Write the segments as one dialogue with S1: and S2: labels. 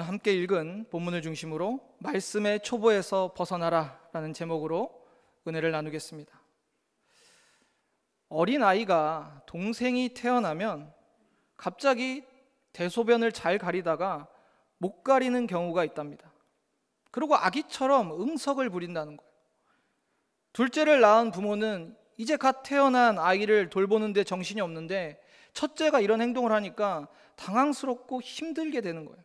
S1: 함께 읽은 본문을 중심으로 말씀의 초보에서 벗어나라 라는 제목으로 은혜를 나누겠습니다. 어린아이가 동생이 태어나면 갑자기 대소변을 잘 가리다가 못 가리는 경우가 있답니다. 그리고 아기처럼 응석을 부린다는 거예요. 둘째를 낳은 부모는 이제 갓 태어난 아이를 돌보는데 정신이 없는데 첫째가 이런 행동을 하니까 당황스럽고 힘들게 되는 거예요.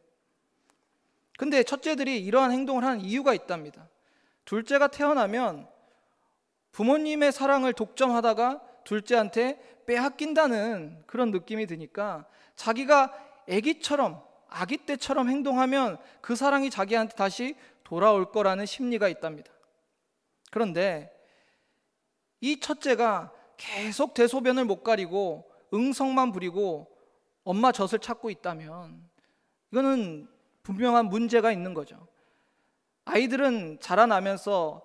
S1: 근데 첫째들이 이러한 행동을 하는 이유가 있답니다. 둘째가 태어나면 부모님의 사랑을 독점하다가 둘째한테 빼앗긴다는 그런 느낌이 드니까 자기가 아기처럼, 아기 때처럼 행동하면 그 사랑이 자기한테 다시 돌아올 거라는 심리가 있답니다. 그런데 이 첫째가 계속 대소변을 못 가리고 응석만 부리고 엄마 젖을 찾고 있다면 이거는 분명한 문제가 있는 거죠. 아이들은 자라나면서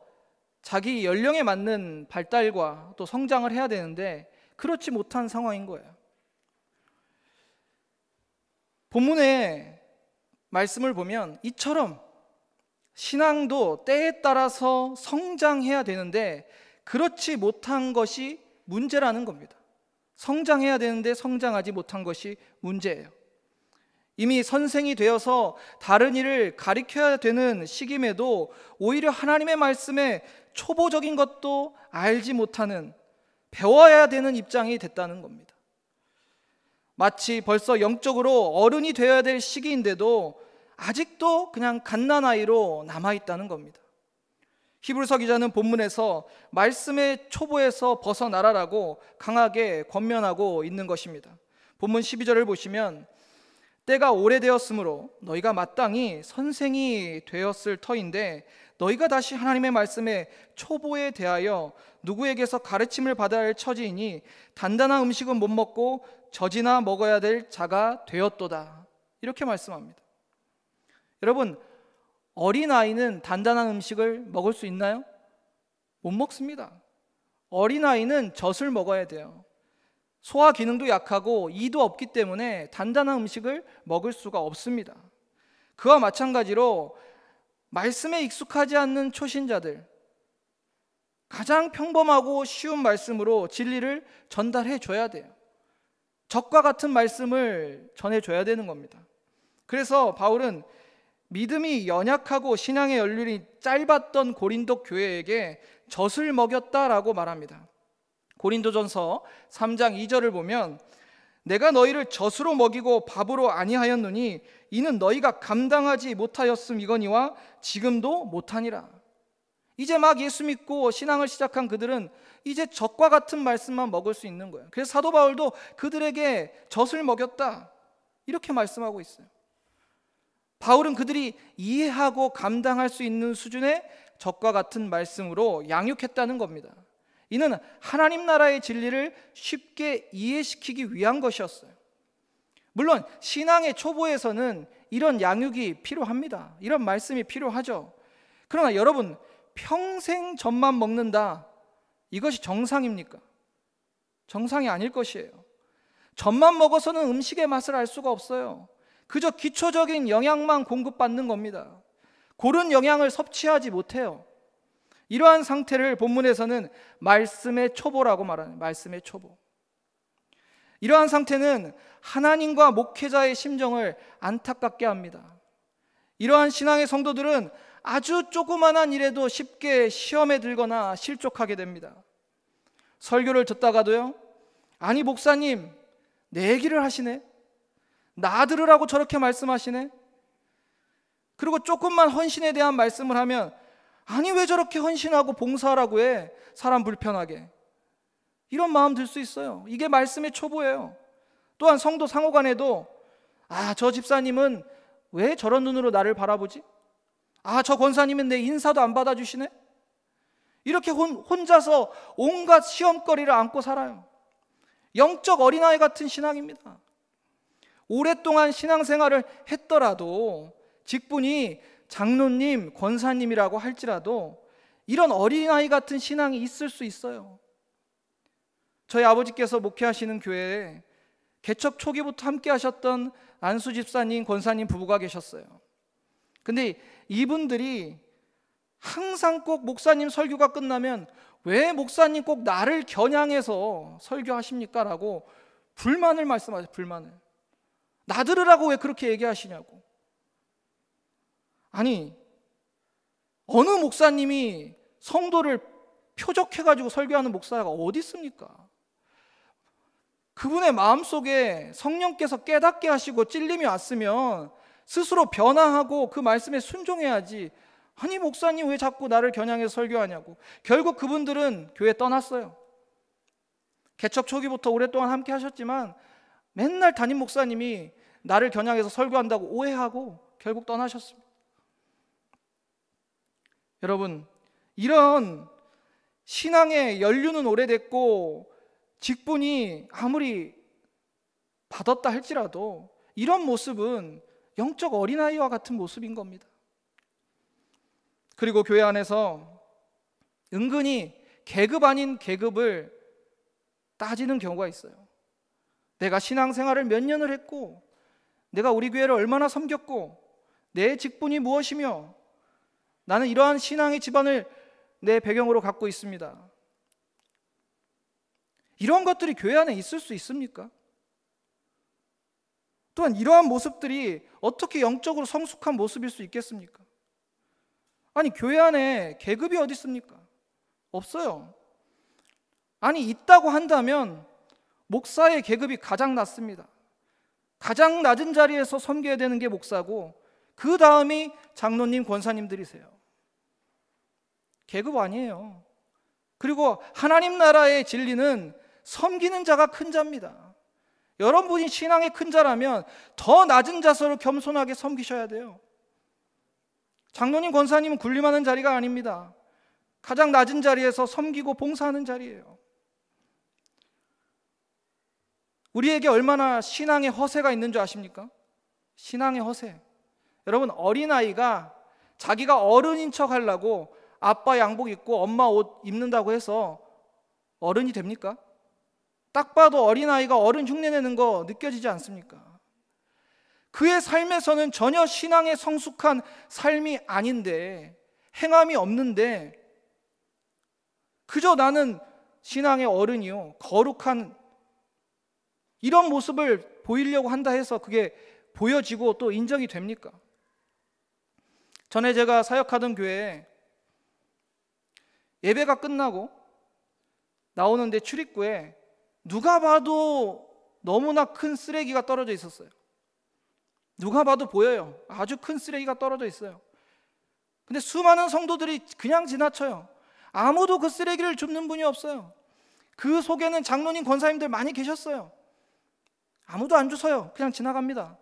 S1: 자기 연령에 맞는 발달과 또 성장을 해야 되는데 그렇지 못한 상황인 거예요. 본문의 말씀을 보면 이처럼 신앙도 때에 따라서 성장해야 되는데 그렇지 못한 것이 문제라는 겁니다. 성장해야 되는데 성장하지 못한 것이 문제예요. 이미 선생이 되어서 다른 일을 가르쳐야 되는 시기임에도 오히려 하나님의 말씀에 초보적인 것도 알지 못하는, 배워야 되는 입장이 됐다는 겁니다. 마치 벌써 영적으로 어른이 되어야 될 시기인데도 아직도 그냥 갓난아이로 남아있다는 겁니다. 히브리서 기자는 본문에서 말씀의 초보에서 벗어나라라고 강하게 권면하고 있는 것입니다. 본문 12절을 보시면 때가 오래되었으므로 너희가 마땅히 선생이 되었을 터인데 너희가 다시 하나님의 말씀의 초보에 대하여 누구에게서 가르침을 받아야 할 처지이니 단단한 음식은 못 먹고 젖이나 먹어야 될 자가 되었도다. 이렇게 말씀합니다. 여러분, 어린아이는 단단한 음식을 먹을 수 있나요? 못 먹습니다. 어린아이는 젖을 먹어야 돼요. 소화 기능도 약하고 이도 없기 때문에 단단한 음식을 먹을 수가 없습니다. 그와 마찬가지로 말씀에 익숙하지 않는 초신자들, 가장 평범하고 쉬운 말씀으로 진리를 전달해 줘야 돼요. 적과 같은 말씀을 전해줘야 되는 겁니다. 그래서 바울은 믿음이 연약하고 신앙의 연륜이 짧았던 고린도 교회에게 젖을 먹였다라고 말합니다. 고린도전서 3장 2절을 보면 내가 너희를 젖으로 먹이고 밥으로 아니하였느니 이는 너희가 감당하지 못하였음이거니와 지금도 못하니라. 이제 막 예수 믿고 신앙을 시작한 그들은 이제 젖과 같은 말씀만 먹을 수 있는 거예요. 그래서 사도 바울도 그들에게 젖을 먹였다 이렇게 말씀하고 있어요. 바울은 그들이 이해하고 감당할 수 있는 수준의 젖과 같은 말씀으로 양육했다는 겁니다. 이는 하나님 나라의 진리를 쉽게 이해시키기 위한 것이었어요. 물론 신앙의 초보에서는 이런 양육이 필요합니다. 이런 말씀이 필요하죠. 그러나 여러분, 평생 젖만 먹는다, 이것이 정상입니까? 정상이 아닐 것이에요. 젖만 먹어서는 음식의 맛을 알 수가 없어요. 그저 기초적인 영양만 공급받는 겁니다. 고른 영양을 섭취하지 못해요. 이러한 상태를 본문에서는 말씀의 초보라고 말하는, 말씀의 초보. 이러한 상태는 하나님과 목회자의 심정을 안타깝게 합니다. 이러한 신앙의 성도들은 아주 조그만한 일에도 쉽게 시험에 들거나 실족하게 됩니다. 설교를 듣다가도요, 아니 목사님 내 얘기를 하시네, 나 들으라고 저렇게 말씀하시네. 그리고 조금만 헌신에 대한 말씀을 하면 아니 왜 저렇게 헌신하고 봉사하라고 해, 사람 불편하게. 이런 마음 들 수 있어요. 이게 말씀의 초보예요. 또한 성도 상호간에도 저 집사님은 왜 저런 눈으로 나를 바라보지? 저 권사님은 내 인사도 안 받아주시네? 이렇게 혼자서 온갖 시험거리를 안고 살아요. 영적 어린아이 같은 신앙입니다. 오랫동안 신앙생활을 했더라도 직분이 장로님, 권사님이라고 할지라도 이런 어린아이 같은 신앙이 있을 수 있어요. 저희 아버지께서 목회하시는 교회에 개척 초기부터 함께 하셨던 안수 집사님, 권사님 부부가 계셨어요. 근데 이분들이 항상 꼭 목사님 설교가 끝나면 왜 목사님 꼭 나를 겨냥해서 설교하십니까? 라고 불만을 말씀하세요. 불만을. 나 들으라고 왜 그렇게 얘기하시냐고. 아니, 어느 목사님이 성도를 표적해가지고 설교하는 목사가 어디 있습니까? 그분의 마음속에 성령께서 깨닫게 하시고 찔림이 왔으면 스스로 변화하고 그 말씀에 순종해야지. 아니, 목사님 왜 자꾸 나를 겨냥해서 설교하냐고. 결국 그분들은 교회 떠났어요. 개척 초기부터 오랫동안 함께 하셨지만 맨날 담임 목사님이 나를 겨냥해서 설교한다고 오해하고 결국 떠나셨습니다. 여러분, 이런 신앙의 연륜은 오래됐고 직분이 아무리 받았다 할지라도 이런 모습은 영적 어린아이와 같은 모습인 겁니다. 그리고 교회 안에서 은근히 계급 아닌 계급을 따지는 경우가 있어요. 내가 신앙생활을 몇 년을 했고, 내가 우리 교회를 얼마나 섬겼고, 내 직분이 무엇이며, 나는 이러한 신앙의 집안을 내 배경으로 갖고 있습니다. 이런 것들이 교회 안에 있을 수 있습니까? 또한 이러한 모습들이 어떻게 영적으로 성숙한 모습일 수 있겠습니까? 아니, 교회 안에 계급이 어디 있습니까? 없어요. 아니, 있다고 한다면 목사의 계급이 가장 낮습니다. 가장 낮은 자리에서 섬겨야 되는 게 목사고 그 다음이 장로님, 권사님들이세요. 계급 아니에요. 그리고 하나님 나라의 진리는 섬기는 자가 큰 자입니다. 여러분이 신앙의 큰 자라면 더 낮은 자세로 겸손하게 섬기셔야 돼요. 장로님, 권사님은 군림하는 자리가 아닙니다. 가장 낮은 자리에서 섬기고 봉사하는 자리예요. 우리에게 얼마나 신앙의 허세가 있는 줄 아십니까? 신앙의 허세. 여러분, 어린아이가 자기가 어른인 척 하려고 아빠 양복 입고 엄마 옷 입는다고 해서 어른이 됩니까? 딱 봐도 어린아이가 어른 흉내내는 거 느껴지지 않습니까? 그의 삶에서는 전혀 신앙의 성숙한 삶이 아닌데, 행함이 없는데 그저 나는 신앙의 어른이요, 거룩한 이런 모습을 보이려고 한다 해서 그게 보여지고 또 인정이 됩니까? 전에 제가 사역하던 교회에 예배가 끝나고 나오는데 출입구에 누가 봐도 너무나 큰 쓰레기가 떨어져 있었어요. 누가 봐도 보여요. 아주 큰 쓰레기가 떨어져 있어요. 근데 수많은 성도들이 그냥 지나쳐요. 아무도 그 쓰레기를 줍는 분이 없어요. 그 속에는 장로님, 권사님들 많이 계셨어요. 아무도 안 주워요. 그냥 지나갑니다.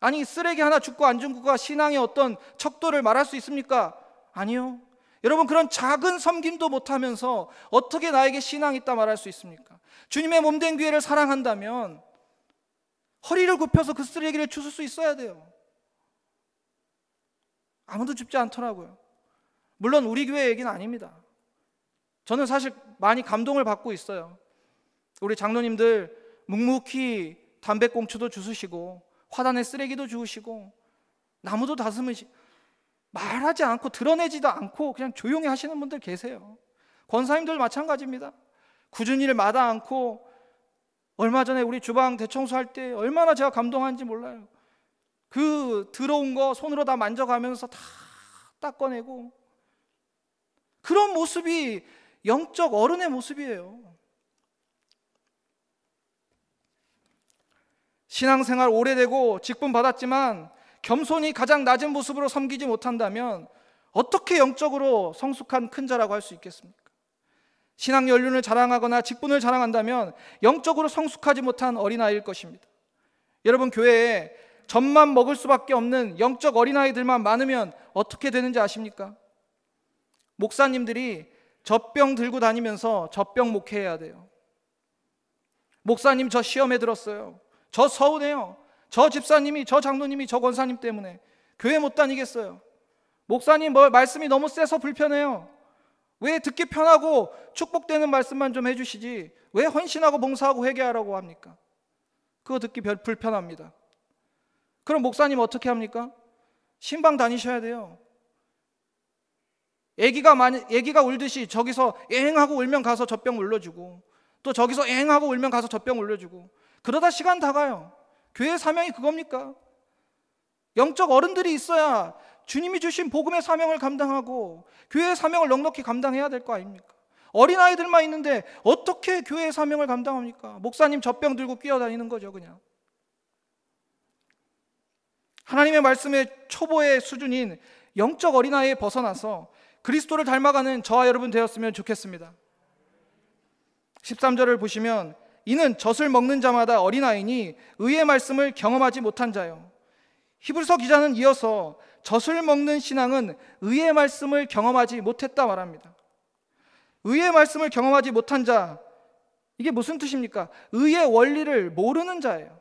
S1: 아니, 쓰레기 하나 줍고 안 줍고가 신앙의 어떤 척도를 말할 수 있습니까? 아니요. 여러분, 그런 작은 섬김도 못하면서 어떻게 나에게 신앙이 있다 말할 수 있습니까? 주님의 몸된 교회를 사랑한다면 허리를 굽혀서 그 쓰레기를 주울 수 있어야 돼요. 아무도 줍지 않더라고요. 물론 우리 교회 얘기는 아닙니다. 저는 사실 많이 감동을 받고 있어요. 우리 장로님들 묵묵히 담배꽁초도 주우시고 화단에 쓰레기도 주우시고 나무도 다듬으시고 말하지 않고 드러내지도 않고 그냥 조용히 하시는 분들 계세요. 권사님들 마찬가지입니다. 꾸준히 일 마다 않고, 얼마 전에 우리 주방 대청소할 때 얼마나 제가 감동한지 몰라요. 그 더러운 거 손으로 다 만져가면서 다 닦아내고, 그런 모습이 영적 어른의 모습이에요. 신앙생활 오래되고 직분 받았지만 겸손히 가장 낮은 모습으로 섬기지 못한다면 어떻게 영적으로 성숙한 큰 자라고 할 수 있겠습니까? 신앙 연륜을 자랑하거나 직분을 자랑한다면 영적으로 성숙하지 못한 어린아이일 것입니다. 여러분, 교회에 젖만 먹을 수밖에 없는 영적 어린아이들만 많으면 어떻게 되는지 아십니까? 목사님들이 젖병 들고 다니면서 젖병 목회해야 돼요. 목사님, 저 시험에 들었어요. 저 서운해요. 저 집사님이, 저 장로님이, 저 권사님 때문에 교회 못 다니겠어요. 목사님, 말씀이 너무 세서 불편해요. 왜 듣기 편하고 축복되는 말씀만 좀 해주시지 왜 헌신하고 봉사하고 회개하라고 합니까? 그거 듣기 불편합니다. 그럼 목사님 어떻게 합니까? 신방 다니셔야 돼요. 애기가 울듯이 저기서 엥하고 울면 가서 젖병 물려주고, 또 저기서 엥하고 울면 가서 젖병 물려주고, 그러다 시간 다 가요. 교회의 사명이 그겁니까? 영적 어른들이 있어야 주님이 주신 복음의 사명을 감당하고 교회의 사명을 넉넉히 감당해야 될 거 아닙니까? 어린아이들만 있는데 어떻게 교회의 사명을 감당합니까? 목사님 젖병 들고 뛰어다니는 거죠, 그냥. 하나님의 말씀의 초보의 수준인 영적 어린아이에 벗어나서 그리스도를 닮아가는 저와 여러분 되었으면 좋겠습니다. 13절을 보시면 이는 젖을 먹는 자마다 어린아이니 의의 말씀을 경험하지 못한 자요. 히브리서 기자는 이어서 젖을 먹는 신앙은 의의 말씀을 경험하지 못했다 말합니다. 의의 말씀을 경험하지 못한 자, 이게 무슨 뜻입니까? 의의 원리를 모르는 자예요.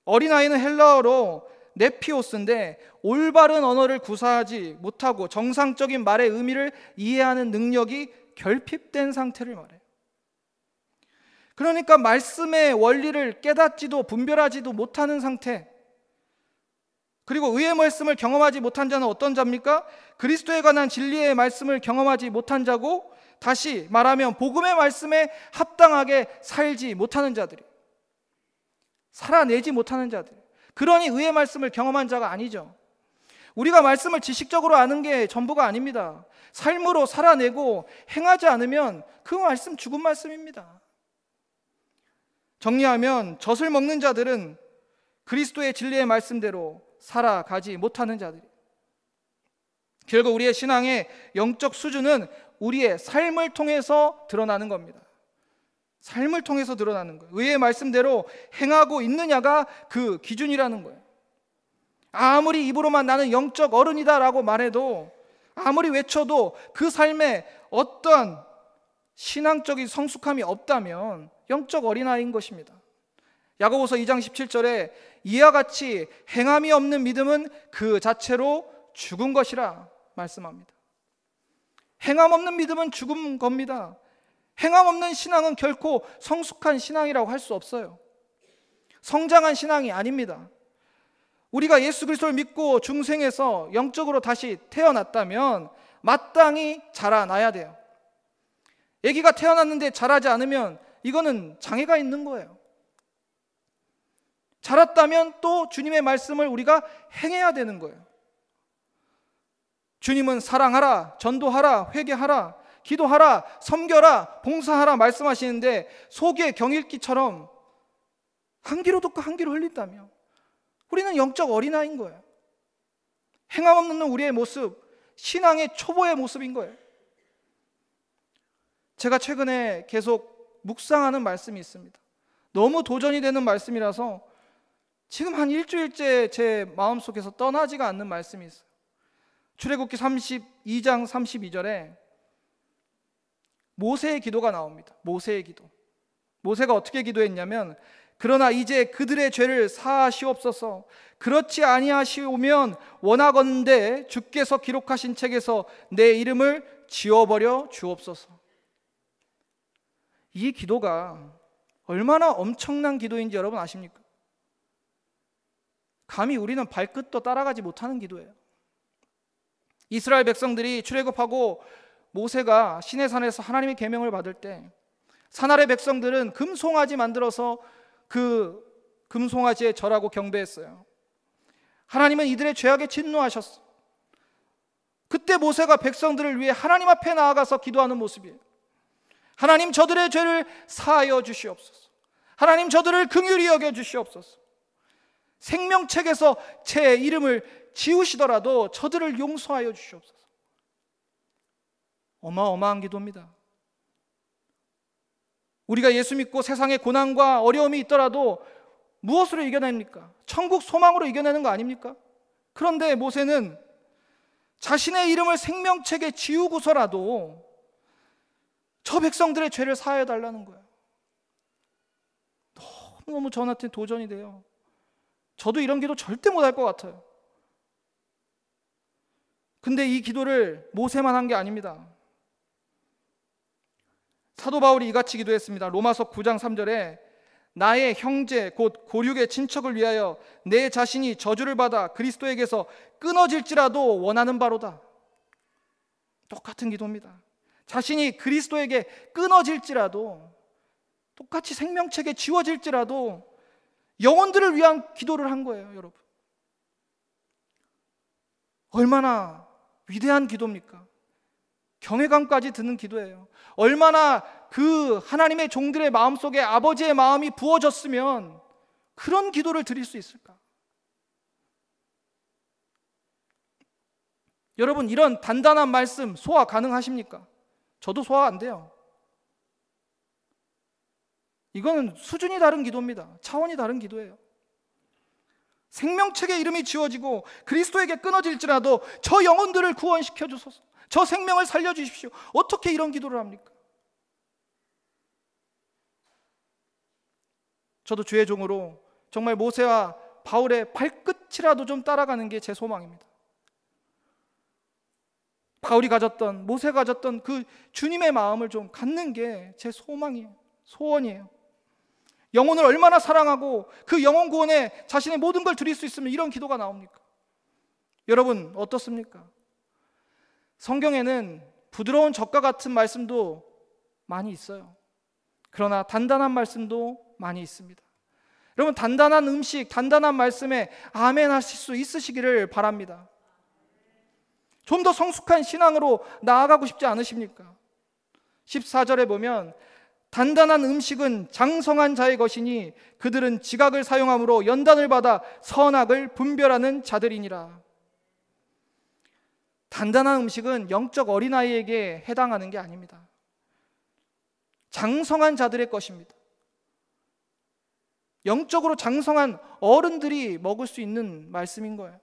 S1: 어린아이는 헬라어로 네피오스인데 올바른 언어를 구사하지 못하고 정상적인 말의 의미를 이해하는 능력이 결핍된 상태를 말해요. 그러니까 말씀의 원리를 깨닫지도 분별하지도 못하는 상태. 그리고 의의 말씀을 경험하지 못한 자는 어떤 자입니까? 그리스도에 관한 진리의 말씀을 경험하지 못한 자고, 다시 말하면 복음의 말씀에 합당하게 살지 못하는 자들이, 살아내지 못하는 자들. 그러니 의의 말씀을 경험한 자가 아니죠. 우리가 말씀을 지식적으로 아는 게 전부가 아닙니다. 삶으로 살아내고 행하지 않으면 그 말씀 죽은 말씀입니다. 정리하면 젖을 먹는 자들은 그리스도의 진리의 말씀대로 살아가지 못하는 자들이, 결국 우리의 신앙의 영적 수준은 우리의 삶을 통해서 드러나는 겁니다. 삶을 통해서 드러나는 거예요. 의의 말씀대로 행하고 있느냐가 그 기준이라는 거예요. 아무리 입으로만 나는 영적 어른이다라고 말해도, 아무리 외쳐도 그 삶에 어떤 신앙적인 성숙함이 없다면 영적 어린아이인 것입니다. 야고보서 2장 17절에 이와 같이 행함이 없는 믿음은 그 자체로 죽은 것이라 말씀합니다. 행함 없는 믿음은 죽은 겁니다. 행함 없는 신앙은 결코 성숙한 신앙이라고 할 수 없어요. 성장한 신앙이 아닙니다. 우리가 예수 그리스도를 믿고 중생에서 영적으로 다시 태어났다면 마땅히 자라나야 돼요. 아기가 태어났는데 자라지 않으면 이거는 장애가 있는 거예요. 자랐다면 또 주님의 말씀을 우리가 행해야 되는 거예요. 주님은 사랑하라, 전도하라, 회개하라, 기도하라, 섬겨라, 봉사하라 말씀하시는데 속에 경읽기처럼 한 귀로 듣고 한 귀로 흘린다며 우리는 영적 어린아이인 거예요. 행함 없는 우리의 모습, 신앙의 초보의 모습인 거예요. 제가 최근에 계속 묵상하는 말씀이 있습니다. 너무 도전이 되는 말씀이라서 지금 한 일주일째 제 마음속에서 떠나지가 않는 말씀이 있어요. 출애굽기 32장 32절에 모세의 기도가 나옵니다. 모세의 기도. 모세가 어떻게 기도했냐면, 그러나 이제 그들의 죄를 사하시옵소서. 그렇지 아니하시오면 원하건대 주께서 기록하신 책에서 내 이름을 지워버려 주옵소서. 이 기도가 얼마나 엄청난 기도인지 여러분 아십니까? 감히 우리는 발끝도 따라가지 못하는 기도예요. 이스라엘 백성들이 출애굽하고 모세가 시내산에서 하나님의 계명을 받을 때 산 아래 백성들은 금송아지 만들어서 그 금송아지에 절하고 경배했어요. 하나님은 이들의 죄악에 진노하셨어. 그때 모세가 백성들을 위해 하나님 앞에 나아가서 기도하는 모습이에요. 하나님, 저들의 죄를 사하여 주시옵소서. 하나님, 저들을 긍휼히 여겨 주시옵소서. 생명책에서 제 이름을 지우시더라도 저들을 용서하여 주시옵소서. 어마어마한 기도입니다. 우리가 예수 믿고 세상에 고난과 어려움이 있더라도 무엇으로 이겨냅니까? 천국 소망으로 이겨내는 거 아닙니까? 그런데 모세는 자신의 이름을 생명책에 지우고서라도 저 백성들의 죄를 사하여 달라는 거예요. 너무 저한테 도전이 돼요. 저도 이런 기도 절대 못할 것 같아요. 근데 이 기도를 모세만 한 게 아닙니다. 사도 바울이 이같이 기도했습니다. 로마서 9장 3절에 나의 형제 곧 고륙의 친척을 위하여 내 자신이 저주를 받아 그리스도에게서 끊어질지라도 원하는 바로다. 똑같은 기도입니다. 자신이 그리스도에게 끊어질지라도, 똑같이 생명책에 지워질지라도 영혼들을 위한 기도를 한 거예요, 여러분. 얼마나 위대한 기도입니까? 경외감까지 드는 기도예요. 얼마나 그 하나님의 종들의 마음속에 아버지의 마음이 부어졌으면 그런 기도를 드릴 수 있을까? 여러분, 이런 단단한 말씀 소화 가능하십니까? 저도 소화 안 돼요. 이거는 수준이 다른 기도입니다. 차원이 다른 기도예요. 생명책의 이름이 지워지고 그리스도에게 끊어질지라도 저 영혼들을 구원시켜 주소서, 저 생명을 살려주십시오. 어떻게 이런 기도를 합니까? 저도 주의 종으로 정말 모세와 바울의 발끝이라도 좀 따라가는 게 제 소망입니다. 바울이 가졌던, 모세가 가졌던 그 주님의 마음을 좀 갖는 게 제 소망이에요. 소원이에요. 영혼을 얼마나 사랑하고 그 영혼 구원에 자신의 모든 걸 드릴 수 있으면 이런 기도가 나옵니까? 여러분 어떻습니까? 성경에는 부드러운 젖과 같은 말씀도 많이 있어요. 그러나 단단한 말씀도 많이 있습니다. 여러분, 단단한 음식, 단단한 말씀에 아멘 하실 수 있으시기를 바랍니다. 좀 더 성숙한 신앙으로 나아가고 싶지 않으십니까? 14절에 보면 단단한 음식은 장성한 자의 것이니 그들은 지각을 사용함으로 연단을 받아 선악을 분별하는 자들이니라. 단단한 음식은 영적 어린아이에게 해당하는 게 아닙니다. 장성한 자들의 것입니다. 영적으로 장성한 어른들이 먹을 수 있는 말씀인 거예요.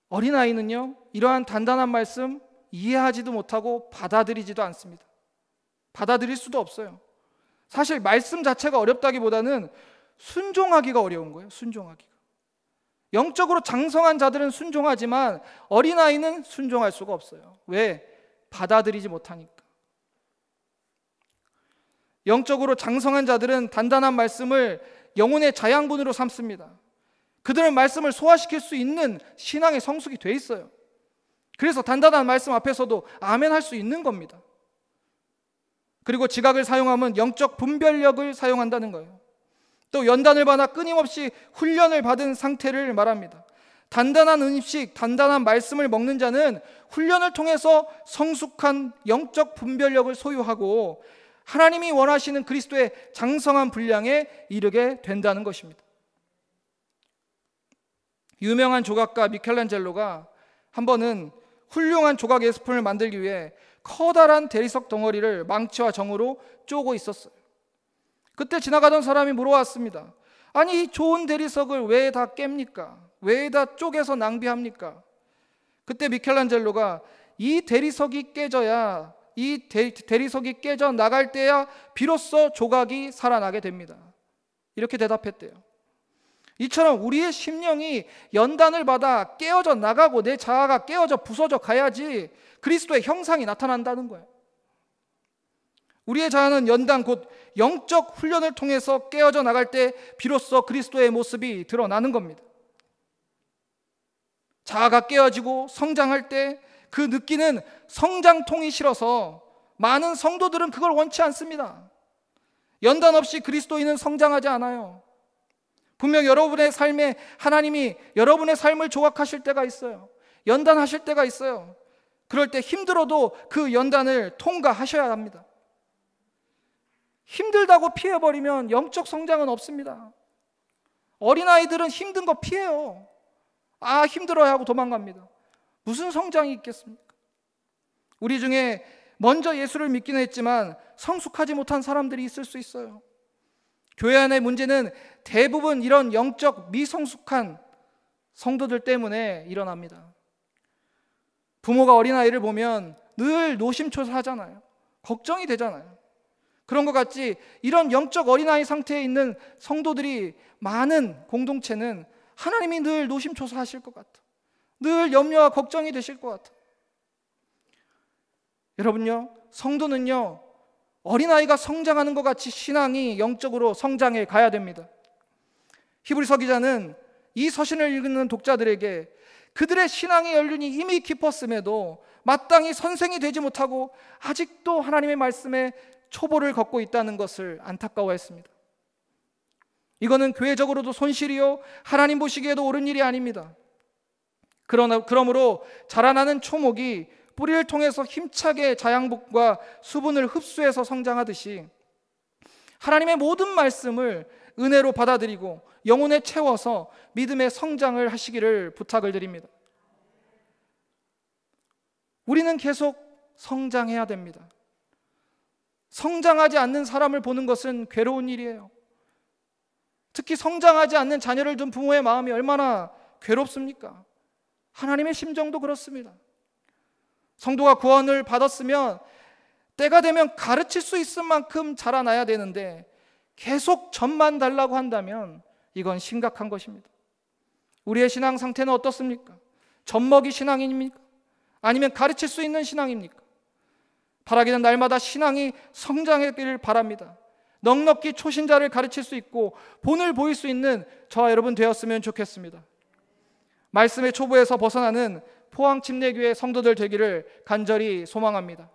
S1: 어린아이는요, 이러한 단단한 말씀 이해하지도 못하고 받아들이지도 않습니다. 받아들일 수도 없어요. 사실 말씀 자체가 어렵다기보다는 순종하기가 어려운 거예요. 순종하기가. 영적으로 장성한 자들은 순종하지만 어린아이는 순종할 수가 없어요. 왜? 받아들이지 못하니까. 영적으로 장성한 자들은 단단한 말씀을 영혼의 자양분으로 삼습니다. 그들은 말씀을 소화시킬 수 있는 신앙의 성숙이 돼 있어요. 그래서 단단한 말씀 앞에서도 아멘 할 수 있는 겁니다. 그리고 지각을 사용하면 영적 분별력을 사용한다는 거예요. 또 연단을 받아 끊임없이 훈련을 받은 상태를 말합니다. 단단한 음식, 단단한 말씀을 먹는 자는 훈련을 통해서 성숙한 영적 분별력을 소유하고 하나님이 원하시는 그리스도의 장성한 분량에 이르게 된다는 것입니다. 유명한 조각가 미켈란젤로가 한 번은 훌륭한 조각 예술품을 만들기 위해 커다란 대리석 덩어리를 망치와 정으로 쪼고 있었어요. 그때 지나가던 사람이 물어왔습니다. 아니, 이 좋은 대리석을 왜 다 깹니까? 왜 다 쪼개서 낭비합니까? 그때 미켈란젤로가 이 대리석이 깨져야, 이 대리석이 깨져 나갈 때야 비로소 조각이 살아나게 됩니다. 이렇게 대답했대요. 이처럼 우리의 심령이 연단을 받아 깨어져 나가고 내 자아가 깨어져 부서져 가야지 그리스도의 형상이 나타난다는 거예요. 우리의 자아는 연단 곧 영적 훈련을 통해서 깨어져 나갈 때 비로소 그리스도의 모습이 드러나는 겁니다. 자아가 깨어지고 성장할 때 그 느끼는 성장통이 싫어서 많은 성도들은 그걸 원치 않습니다. 연단 없이 그리스도인은 성장하지 않아요. 분명 여러분의 삶에 하나님이 여러분의 삶을 조각하실 때가 있어요. 연단하실 때가 있어요. 그럴 때 힘들어도 그 연단을 통과하셔야 합니다. 힘들다고 피해버리면 영적 성장은 없습니다. 어린아이들은 힘든 거 피해요. 아, 힘들어야 하고 도망갑니다. 무슨 성장이 있겠습니까? 우리 중에 먼저 예수를 믿기는 했지만 성숙하지 못한 사람들이 있을 수 있어요. 교회 안의 문제는 대부분 이런 영적 미성숙한 성도들 때문에 일어납니다. 부모가 어린아이를 보면 늘 노심초사하잖아요. 걱정이 되잖아요. 그런 것 같이 이런 영적 어린아이 상태에 있는 성도들이 많은 공동체는 하나님이 늘 노심초사하실 것 같아. 늘 염려와 걱정이 되실 것 같아. 여러분요, 성도는요, 어린아이가 성장하는 것 같이 신앙이 영적으로 성장해 가야 됩니다. 히브리서 기자는 이 서신을 읽는 독자들에게 그들의 신앙의 연륜이 이미 깊었음에도 마땅히 선생이 되지 못하고 아직도 하나님의 말씀에 초보를 걷고 있다는 것을 안타까워했습니다. 이거는 교회적으로도 손실이요 하나님 보시기에도 옳은 일이 아닙니다. 그러므로 자라나는 초목이 뿌리를 통해서 힘차게 자양분과 수분을 흡수해서 성장하듯이 하나님의 모든 말씀을 은혜로 받아들이고 영혼에 채워서 믿음의 성장을 하시기를 부탁을 드립니다. 우리는 계속 성장해야 됩니다. 성장하지 않는 사람을 보는 것은 괴로운 일이에요. 특히 성장하지 않는 자녀를 둔 부모의 마음이 얼마나 괴롭습니까? 하나님의 심정도 그렇습니다. 성도가 구원을 받았으면 때가 되면 가르칠 수 있을 만큼 자라나야 되는데 계속 젖만 달라고 한다면 이건 심각한 것입니다. 우리의 신앙 상태는 어떻습니까? 젖먹이 신앙입니까? 아니면 가르칠 수 있는 신앙입니까? 바라기는 날마다 신앙이 성장하기를 바랍니다. 넉넉히 초신자를 가르칠 수 있고 본을 보일 수 있는 저와 여러분 되었으면 좋겠습니다. 말씀의 초보에서 벗어나는 포항침례교회 성도들 되기를 간절히 소망합니다.